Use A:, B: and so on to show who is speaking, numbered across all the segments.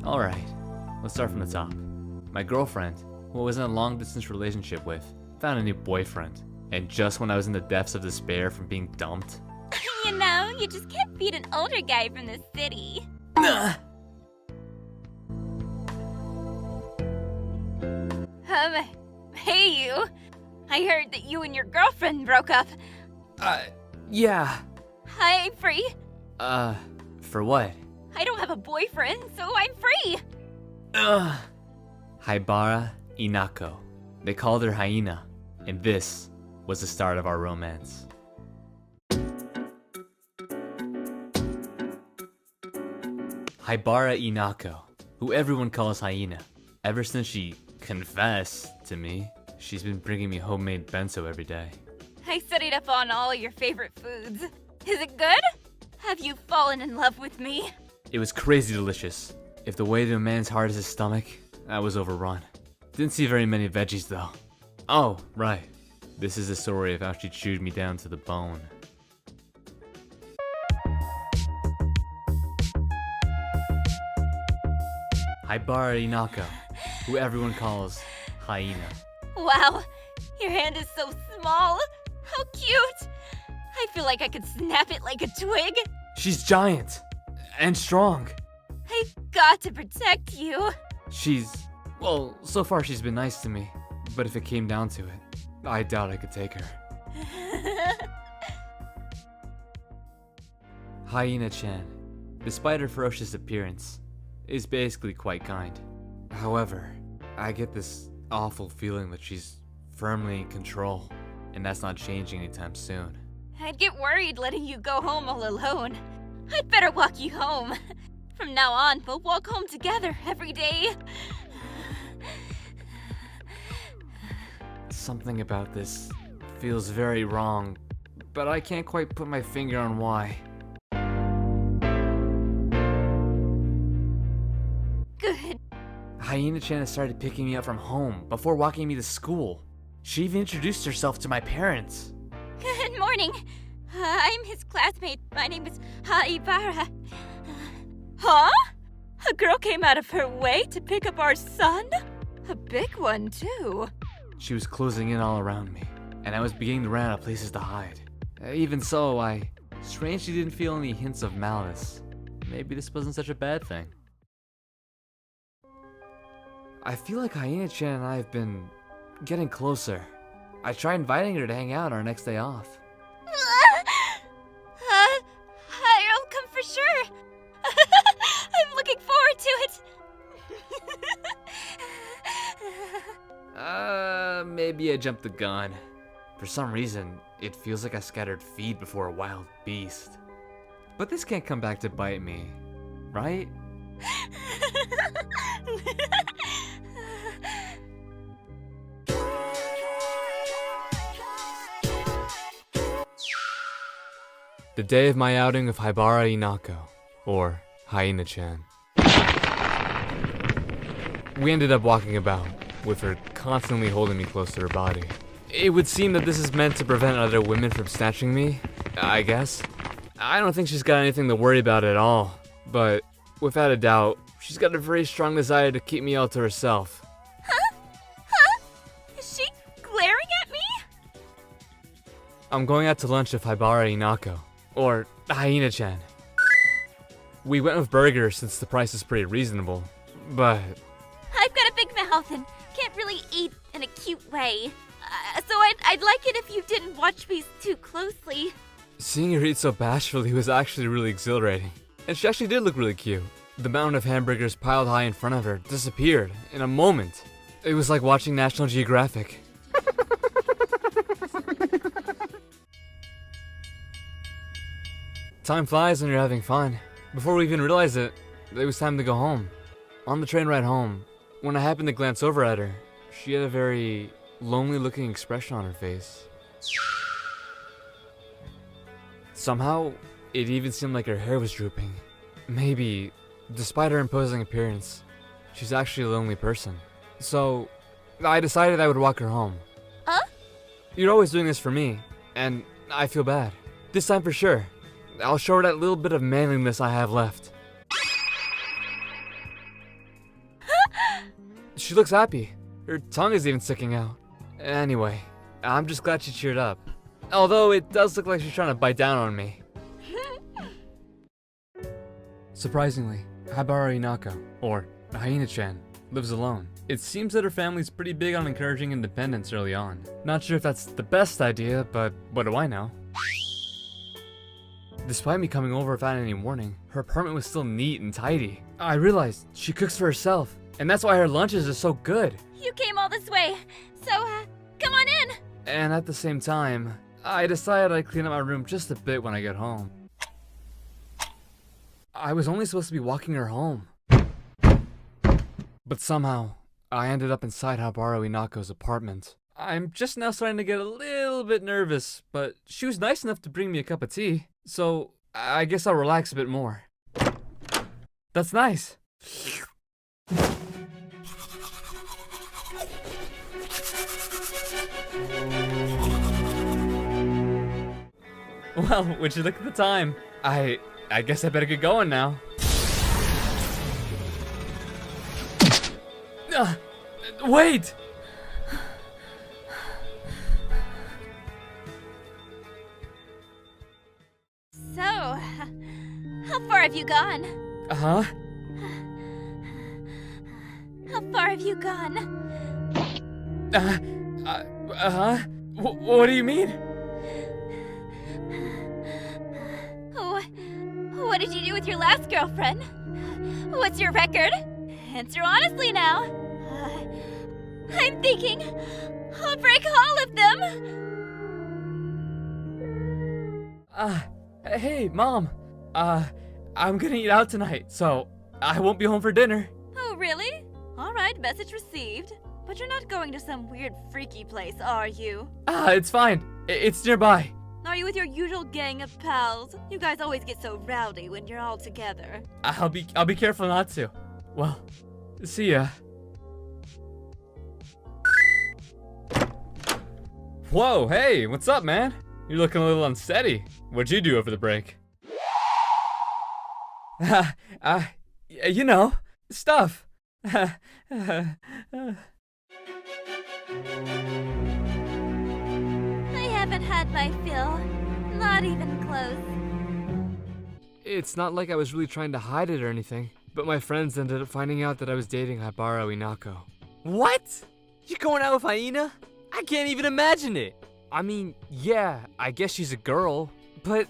A: Alright, let's start from the top. My girlfriend, who I was in a long-distance relationship with, found a new boyfriend. And just when I was in the depths of despair from being dumped...
B: You know, you just can't beat an older guy from the city. Hey you! I heard that you and your girlfriend broke up.
A: Yeah.
B: I'm free.
A: For what?
B: I don't have a boyfriend, so I'm free.
A: Haibara Inako. They called her Hyena, and this was the start of our romance. Haibara Inako, who everyone calls Hyena. Ever since she confessed to me, she's been bringing me homemade bento every day.
B: I studied up on all your favorite foods. Is it good? Have you fallen in love with me?
A: It was crazy delicious. If the way to a man's heart is his stomach, I was overrun. Didn't see very many veggies though. Oh, right. This is the story of how she chewed me down to the bone. Haibara Inako, who everyone calls Hyena.
B: Wow, your hand is so small. How cute. I feel like I could snap it like a twig.
A: She's giant and strong.
B: I've got to protect you.
A: Well, so far she's been nice to me, but if it came down to it, I doubt I could take her. Hyena-chan, despite her ferocious appearance, is basically quite kind. However, I get this awful feeling that she's firmly in control, and that's not changing anytime soon.
B: I'd get worried letting you go home all alone. I'd better walk you home. From now on, we'll walk home together every day.
A: Something about this feels very wrong, but I can't quite put my finger on why.
B: Good.
A: Hyena-chan has started picking me up from home before walking me to school. She even introduced herself to my parents.
B: Good morning. I'm his classmate. My name is Haibara. Huh? A girl came out of her way to pick up our son? A big one, too.
A: She was closing in all around me, and I was beginning to run out of places to hide. Even so, I strangely didn't feel any hints of malice. Maybe this wasn't such a bad thing. I feel like Hyena-chan and I have been getting closer. I tried inviting her to hang out our next day off.
B: I'll come for sure. I'm looking forward to it.
A: Maybe I jumped the gun. For some reason, it feels like I scattered feed before a wild beast. But this can't come back to bite me, right? The day of my outing with Haibara Inako, or Hyena-chan. We ended up walking about, with her constantly holding me close to her body. It would seem that this is meant to prevent other women from snatching me, I guess. I don't think she's got anything to worry about at all, but without a doubt, she's got a very strong desire to keep me all to herself.
B: Huh? Is she glaring at me?
A: I'm going out to lunch with Haibara Inako, or Hyena-chan. We went with burgers since the price is pretty reasonable, but...
B: I've got a big mouth and can't really eat in a cute way. So I'd like it if you didn't watch me too closely.
A: Seeing her eat so bashfully was actually really exhilarating. And she actually did look really cute. The mountain of hamburgers piled high in front of her disappeared in a moment. It was like watching National Geographic. Time flies when you're having fun. Before we even realized it, it was time to go home. On the train ride home, when I happened to glance over at her, she had a very lonely looking expression on her face. Somehow, it even seemed like her hair was drooping. Maybe, despite her imposing appearance, she's actually a lonely person. So, I decided I would walk her home.
B: Huh?
A: You're always doing this for me, and I feel bad. This time for sure. I'll show her that little bit of manliness I have left. She looks happy. Her tongue is even sticking out. Anyway, I'm just glad she cheered up. Although it does look like she's trying to bite down on me. Surprisingly, Haibara Inako, or Hyena-chan, lives alone. It seems that her family's pretty big on encouraging independence early on. Not sure if that's the best idea, but what do I know? Despite me coming over without any warning, her apartment was still neat and tidy. I realized she cooks for herself, and that's why her lunches are so good.
B: You came all this way, so, come on in.
A: And at the same time, I decided I'd clean up my room just a bit when I get home. I was only supposed to be walking her home. But somehow, I ended up inside Haibara Inako's apartment. I'm just now starting to get a little bit nervous, but she was nice enough to bring me a cup of tea, so I guess I'll relax a bit more. That's nice. Well, would you look at the time? I guess I better get going now. Wait!
B: So, how far have you gone?
A: Uh-huh.
B: How far have you gone?
A: Uh-huh. What do you mean?
B: What did you do with your last girlfriend? What's your record? Answer honestly now. I'm thinking I'll break all of them.
A: Hey, Mom. I'm gonna eat out tonight, so I won't be home for dinner.
B: Oh, really? Alright, message received. But you're not going to some weird freaky place, are you?
A: It's fine. It's nearby.
B: Are you with your usual gang of pals? You guys always get so rowdy when you're all together.
A: I'll be careful not to. Well, see ya. Whoa, hey, what's up, man? You're looking a little unsteady. What'd you do over the break? You know, stuff.
B: I haven't had my fill. Not even close.
A: It's not like I was really trying to hide it or anything, but my friends ended up finding out that I was dating Haibara Inako.
C: What? You going out with Hyena? I can't even imagine it.
A: I mean, yeah, I guess she's a girl, but,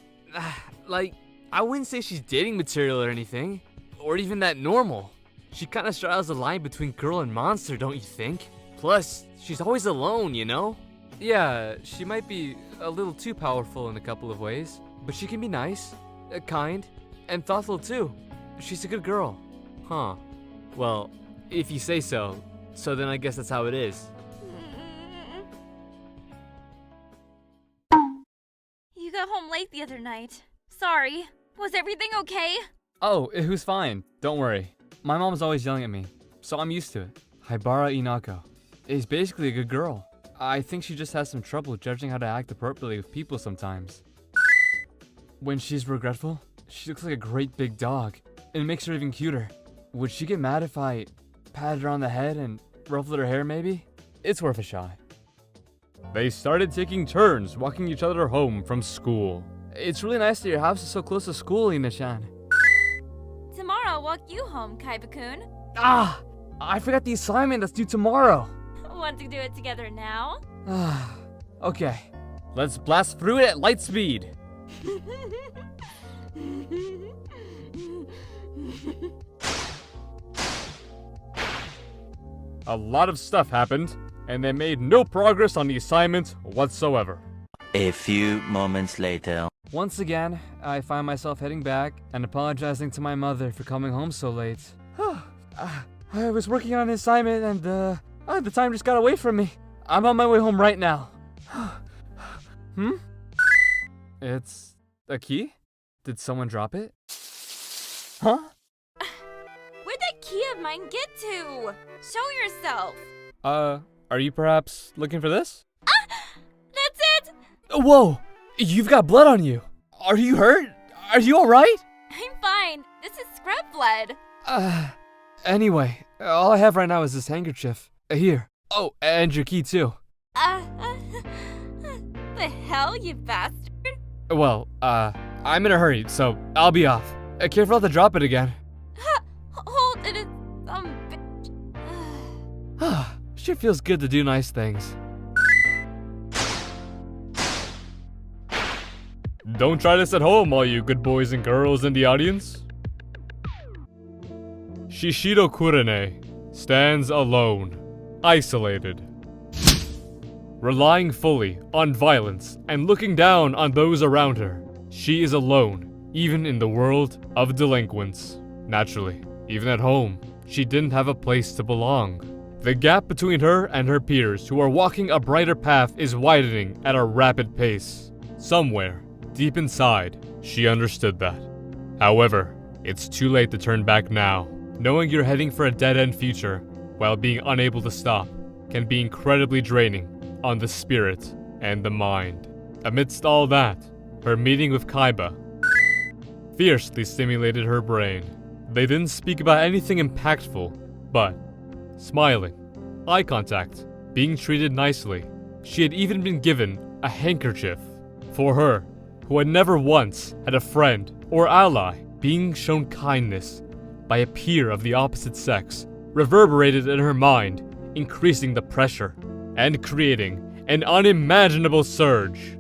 A: like, I wouldn't say she's dating material or anything, or even that normal. She kinda straddles the line between girl and monster, don't you think? Plus, she's always alone, you know? Yeah, she might be a little too powerful in a couple of ways, but she can be nice, kind, and thoughtful too. She's a good girl. Huh. Well, if you say so, then I guess that's how it is.
B: You got home late the other night. Sorry. Was everything okay?
A: Oh, it was fine. Don't worry. My mom's always yelling at me, so I'm used to it. Haibara Inako is basically a good girl. I think she just has some trouble judging how to act appropriately with people sometimes. When she's regretful, she looks like a great big dog, and it makes her even cuter. Would she get mad if I patted her on the head and ruffled her hair maybe? It's worth a shot. They started taking turns walking each other home from school. It's really nice that your house is so close to school, Ina-chan.
B: Tomorrow I'll walk you home, Kaiba-kun.
A: I forgot the assignment that's due tomorrow.
B: Want to do it together now?
A: Okay, let's blast through it at light speed. A lot of stuff happened, and they made no progress on the assignment whatsoever.
D: A few moments later.
A: Once again, I find myself heading back and apologizing to my mother for coming home so late. I was working on an assignment and the time just got away from me. I'm on my way home right now. It's a key? Did someone drop it? Huh?
B: Where'd that key of mine get to? Show yourself.
A: Are you perhaps looking for this?
B: That's it!
A: Whoa! You've got blood on you. Are you hurt? Are you alright?
B: I'm fine. This is scrub blood.
A: Anyway, All I have right now is this handkerchief. Here. Oh, and your key too.
B: The hell, you bastard?
A: Well, I'm in a hurry, so I'll be off. Careful not to drop it again.
B: Hold it, bitch.
A: Sure feels good to do nice things. Don't try this at home, all you good boys and girls in the audience. Shishido Kurene stands alone, isolated, relying fully on violence and looking down on those around her. She is alone, even in the world of delinquents. Naturally, even at home, she didn't have a place to belong. The gap between her and her peers who are walking a brighter path is widening at a rapid pace. Somewhere, deep inside, she understood that. However, it's too late to turn back now. Knowing you're heading for a dead-end future while being unable to stop can be incredibly draining on the spirit and the mind. Amidst all that, her meeting with Kaiba fiercely stimulated her brain. They didn't speak about anything impactful, but smiling, eye contact, being treated nicely. She had even been given a handkerchief. For her, who had never once had a friend or ally, being shown kindness by a peer of the opposite sex reverberated in her mind, increasing the pressure and creating an unimaginable surge.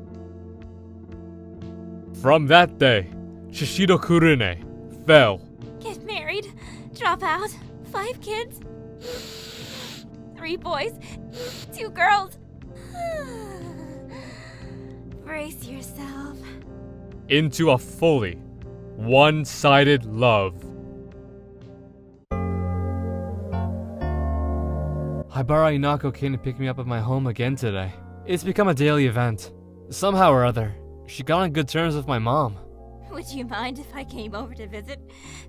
A: From that day, Shishido Kurene fell.
B: Get married, drop out, 5 kids, 3 boys, 2 girls. Brace yourself.
A: Into a fully one-sided love. Haibara Inako came to pick me up at my home again today. It's become a daily event. Somehow or other, she got on good terms with my mom.
B: Would you mind if I came over to visit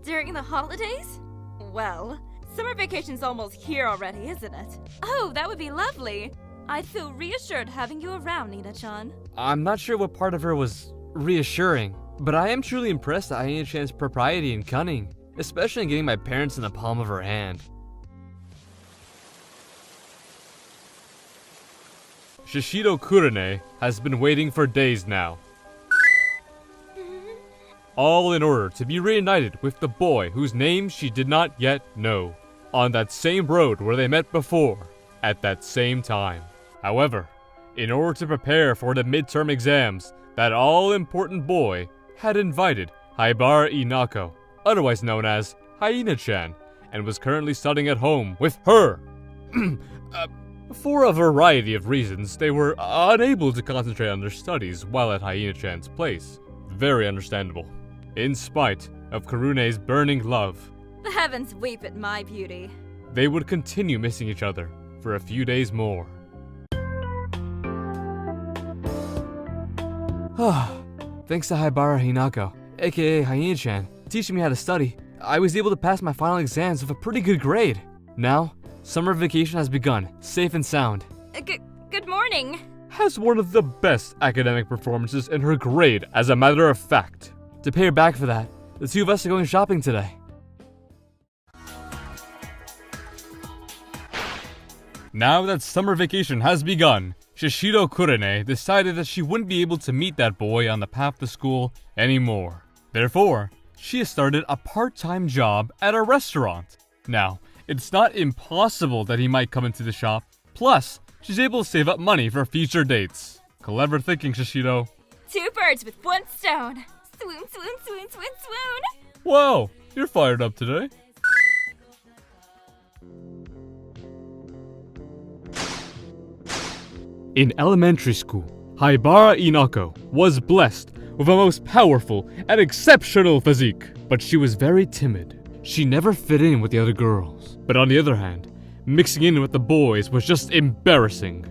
B: during the holidays? Well, summer vacation's almost here already, isn't it? Oh, that would be lovely. I'd feel reassured having you around, Nina-chan.
A: I'm not sure what part of her was reassuring, but I am truly impressed at Hyena-chan's propriety and cunning, especially in getting my parents in the palm of her hand. Shishido Kurene has been waiting for days now. All in order to be reunited with the boy whose name she did not yet know, on that same road where they met before, at that same time. However, in order to prepare for the midterm exams, that all-important boy had invited Haibara Inako, otherwise known as Hyena-chan, and was currently studying at home with her. For a variety of reasons, they were unable to concentrate on their studies while at Hyena-chan's place. Very understandable. In spite of Kurune's burning love,
B: The heavens weep at my beauty.
A: they would continue missing each other for a few days more. Thanks to Haibara Hinako, aka Hyena-chan, teaching me how to study, I was able to pass my final exams with a pretty good grade. Now, summer vacation has begun, safe and sound.
B: Good morning.
A: Has one of the best academic performances in her grade, as a matter of fact. To pay her back for that, the two of us are going shopping today. Now that summer vacation has begun, Shishido Kurene decided that she wouldn't be able to meet that boy on the path to school anymore. Therefore, she has started a part-time job at a restaurant. Now, it's not impossible that he might come into the shop. Plus, she's able to save up money for future dates. Clever thinking, Shishido.
B: 2 birds with 1 stone. Swoon, swoon, swoon, swoon, swoon.
A: Wow, you're fired up today. In elementary school, Haibara Inako was blessed with a most powerful and exceptional physique, but she was very timid. She never fit in with the other girls, but on the other hand, mixing in with the boys was just embarrassing.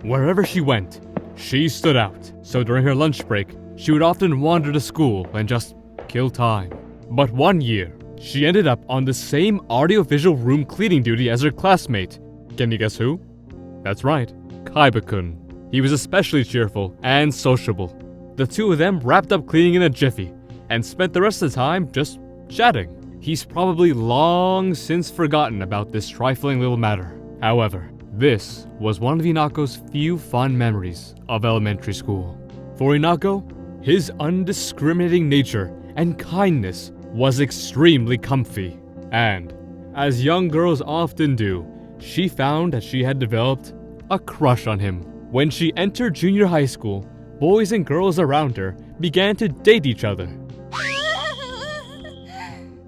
A: Wherever she went, she stood out, so during her lunch break, she would often wander to school and just kill time. But one year, she ended up on the same audiovisual room cleaning duty as her classmate. Can you guess who? That's right, Kaiba-kun. He was especially cheerful and sociable. The two of them wrapped up cleaning in a jiffy and spent the rest of the time just chatting. he's probably long since forgotten about this trifling little matter. However, this was one of Inako's few fond memories of elementary school. For Inako, his undiscriminating nature and kindness was extremely comfy. And, as young girls often do, she found that she had developed a crush on him. When she entered junior high school, boys and girls around her began to date each other.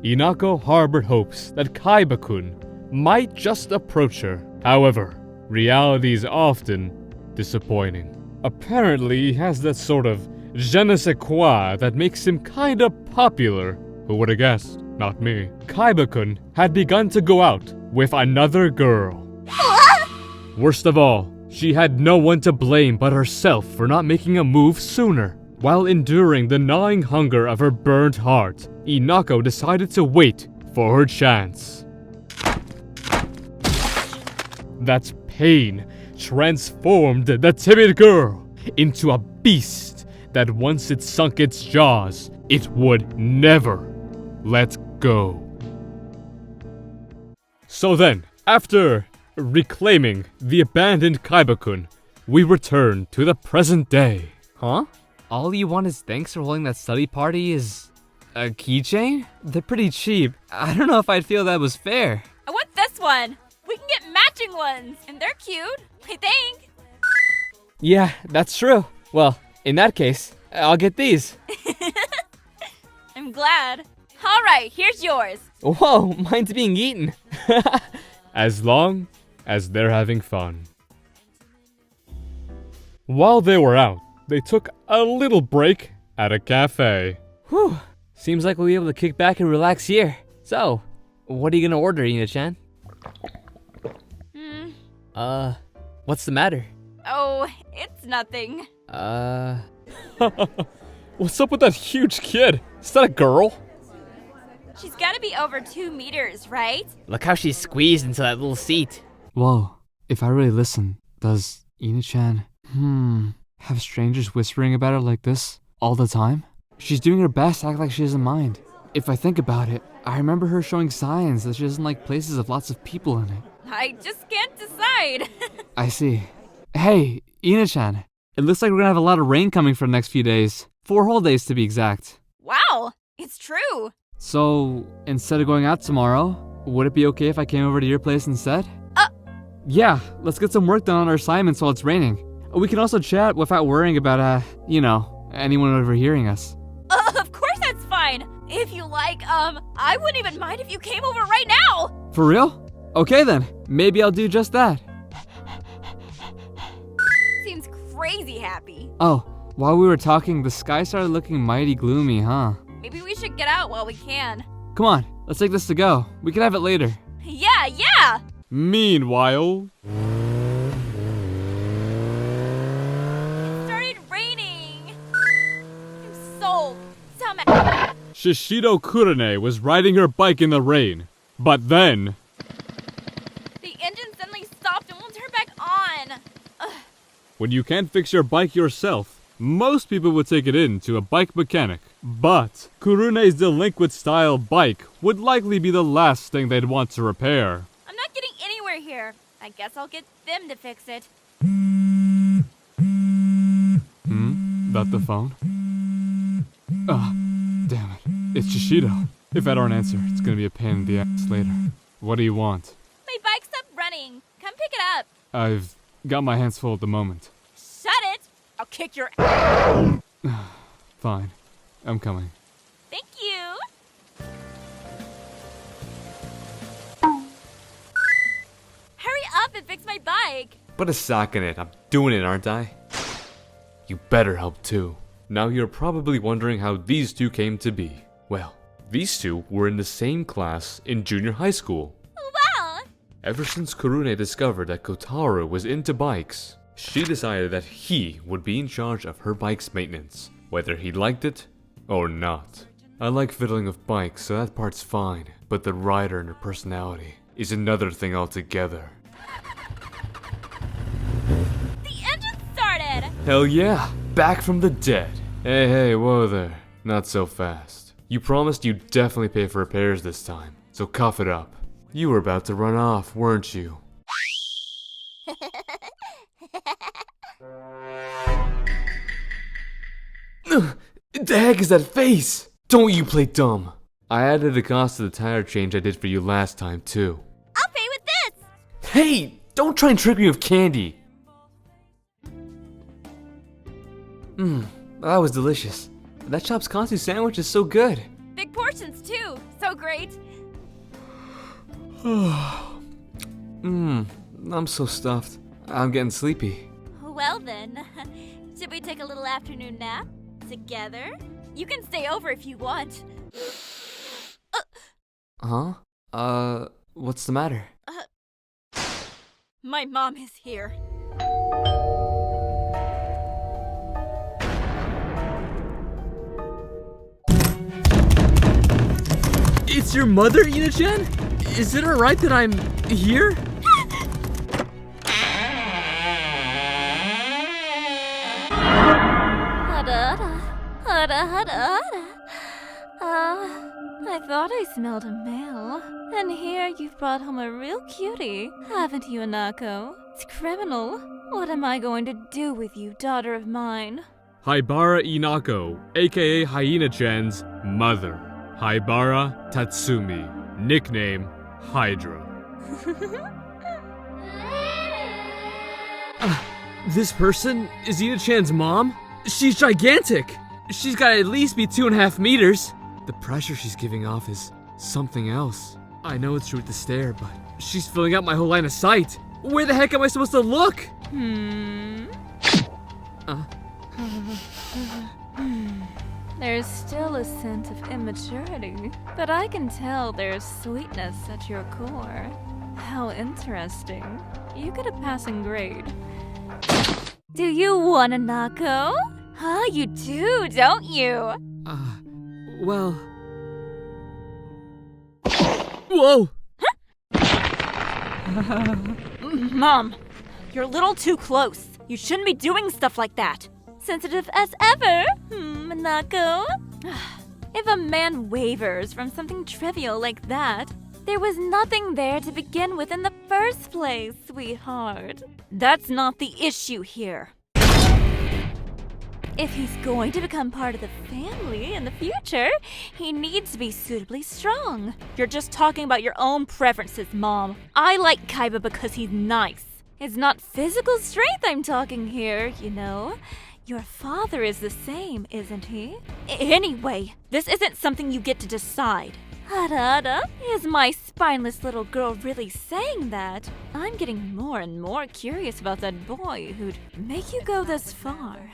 A: Inako harbored hopes that Kaiba-kun might just approach her. However, reality is often disappointing. Apparently, he has that sort of je ne sais quoi that makes him kinda popular. Who would have guessed? Not me. Kaiba-kun had begun to go out with another girl. Worst of all, she had no one to blame but herself for not making a move sooner. While enduring the gnawing hunger of her burned heart, Inako decided to wait for her chance. That pain transformed the timid girl into a beast that once it sunk its jaws, it would never let go. So then, after reclaiming the abandoned Kaiba-kun, we return to the present day. Huh? All you want is thanks for holding that study party is a keychain? They're pretty cheap. I don't know if I'd feel that was fair.
B: I want this one. We can get matching ones, and they're cute, I think.
A: Yeah, that's true. Well, in that case, I'll get these.
B: I'm glad. All right, here's yours.
A: Whoa, mine's being eaten. As long as they're having fun. While they were out, they took a little break at a cafe. Whew, seems like we'll be able to kick back and relax here. So, what are you gonna order, Hyena-chan? What's the matter?
B: Oh, it's nothing.
A: What's up with that huge kid? Is that a girl?
B: She's gotta be over 2 meters, right?
C: Look how she's squeezed into that little seat.
A: Whoa, if I really listen, does Hyena-chan, have strangers whispering about her like this all the time? She's doing her best to act like she doesn't mind. If I think about it, I remember her showing signs that she doesn't like places with lots of people in it.
B: I just can't decide.
A: I see. Hey, Hyena-chan, it looks like we're gonna have a lot of rain coming for the next few days. 4 whole days to be exact.
B: Wow, it's true.
A: So, instead of going out tomorrow, would it be okay if I came over to your place instead? Yeah, let's get some work done on our assignments while it's raining. We can also chat without worrying about, anyone overhearing us.
B: Of course that's fine. If you like, I wouldn't even mind if you came over right now.
A: For real? Okay then, maybe I'll do just that.
B: Seems crazy happy.
A: Oh, while we were talking, the sky started looking mighty gloomy, huh?
B: Maybe we should get out while we can.
A: Come on, let's take this to go. We can have it later.
B: Yeah!
A: Meanwhile...
B: It started raining. I'm sold. Somehow.
A: Shishido Kurone was riding her bike in the rain, but then...
B: The engine suddenly stopped and won't turn back on.
A: When you can't fix your bike yourself, most people would take it in to a bike mechanic. But Kurune's delinquent style bike would likely be the last thing they'd want to repair.
B: I'm not getting anywhere here. I guess I'll get them to fix it.
A: That the phone? Damn it. It's Shishido. If I don't answer, it's gonna be a pain in the ass later. What do you want?
B: My bike stopped running. Come pick it up.
A: I've got my hands full at the moment.
B: Shut it. I'll kick your ass.
A: Fine. I'm coming.
B: Thank you. Hurry up and fix my bike.
E: Put a sock in it. I'm doing it, aren't I? You better help too. Now you're probably wondering how these two came to be. Well, these two were in the same class in junior high school.
B: Wow.
E: Ever since Kurune discovered that Kotaro was into bikes, she decided that he would be in charge of her bike's maintenance, whether he liked it or not. I like fiddling with bikes, so that part's fine, but the rider and her personality is another thing altogether.
B: The engine started.
E: Hell yeah, back from the dead. Hey, whoa there, not so fast. You promised you'd definitely pay for repairs this time, so cough it up. You were about to run off, weren't you? The heck is that face? Don't you play dumb. I added the cost of the tire change I did for you last time, too.
B: I'll pay with this!
E: Hey! Don't try and trick me with candy!
A: That was delicious. That shop's Kansu sandwich is so good.
B: Big portions, too. So great.
A: I'm so stuffed. I'm getting sleepy.
B: Well then, should we take a little afternoon nap? Together? You can stay over if you want.
A: Huh? What's the matter?
B: My mom is here.
C: It's your mother, Hyena-chan? Is it alright that I'm here?
B: I thought I smelled a male. And here you've brought home a real cutie, haven't you, Anako? It's criminal. What am I going to do with you, daughter of mine?
E: Haibara Inako, aka Hyena-chan's mother. Haibara Tatsumi, nickname Hydra.
C: This person is Hyena-chan's mom? She's gigantic! She's gotta at least be 2.5 meters.
A: The pressure she's giving off is something else.
C: I know it's true with the stare, but she's filling out my whole line of sight. Where the heck am I supposed to look?
B: There's still a sense of immaturity, but I can tell there's sweetness at your core. How interesting. You get a passing grade. Do you want a Nako? Huh, you do, don't you?
C: Well... Whoa!
B: Mom, you're a little too close. You shouldn't be doing stuff like that. Sensitive as ever, Nako. If a man wavers from something trivial like that, there was nothing there to begin with in the first place, sweetheart. That's not the issue here. If he's going to become part of the family in the future, he needs to be suitably strong. You're just talking about your own preferences, Mom. I like Kaiba because he's nice. It's not physical strength I'm talking here, you know. Your father is the same, isn't he? Anyway, this isn't something you get to decide. Harada, is my spineless little girl really saying that? I'm getting more and more curious about that boy who'd make you go this far.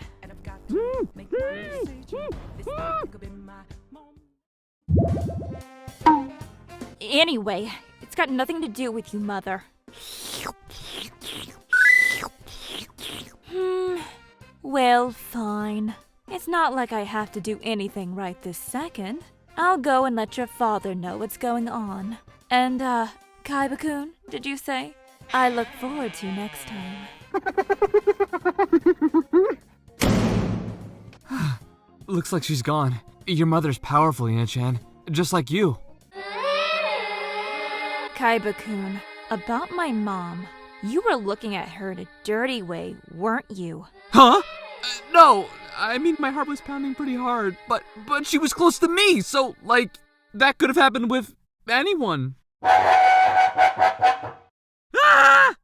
B: Anyway, it's got nothing to do with you, Mother. Well, fine. It's not like I have to do anything right this second. I'll go and let your father know what's going on. And, Kaiba-kun, did you say? I look forward to next time.
A: Looks like she's gone. Your mother's powerful, Hyena-chan. Just like you.
B: Kaiba-kun, about my mom. You were looking at her in a dirty way, weren't you?
C: Huh? No, I mean my heart was pounding pretty hard, but she was close to me, so, like, that could have happened with anyone. Ah!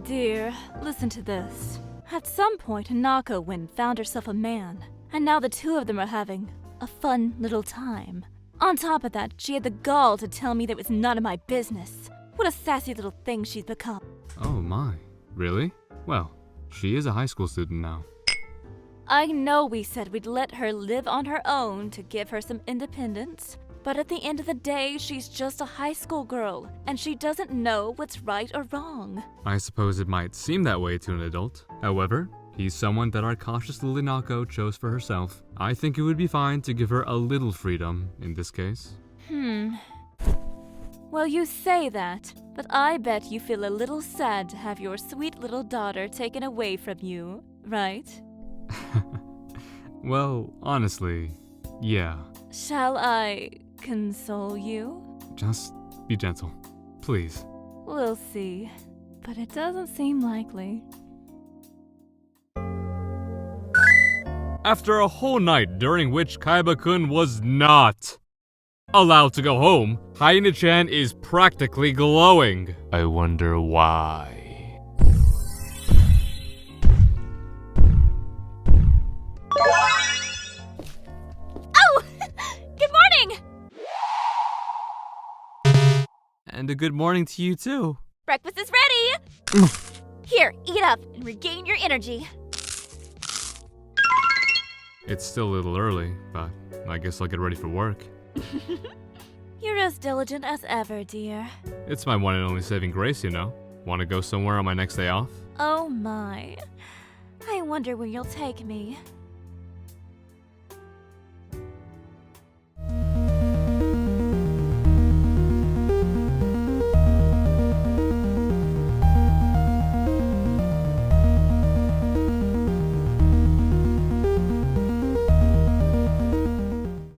B: Dear, listen to this. At some point, Hanako-Win found herself a man, and now the two of them are having a fun little time. On top of that, she had the gall to tell me that it was none of my business. What a sassy little thing she's become.
E: Oh my, really? Well, she is a high school student now.
B: I know we said we'd let her live on her own to give her some independence, but at the end of the day, she's just a high school girl, and she doesn't know what's right or wrong.
E: I suppose it might seem that way to an adult. However, he's someone that our cautious little Nako chose for herself. I think it would be fine to give her a little freedom in this case.
B: Well, you say that, but I bet you feel a little sad to have your sweet little daughter taken away from you, right?
A: Well, honestly, yeah.
B: Shall I console you?
A: Just be gentle. Please.
B: We'll see. But it doesn't seem likely.
A: After a whole night during which Kaiba-kun was not allowed to go home, Hyena-chan is practically glowing. I wonder why.
B: Oh! Good morning!
A: And a good morning to you too.
B: Breakfast is ready! Here, eat up and regain your energy.
A: It's still a little early, but I guess I'll get ready for work.
B: You're as diligent as ever, dear.
A: It's my one and only saving grace, you know. Want to go somewhere on my next day off?
B: Oh my. I wonder where you'll take me.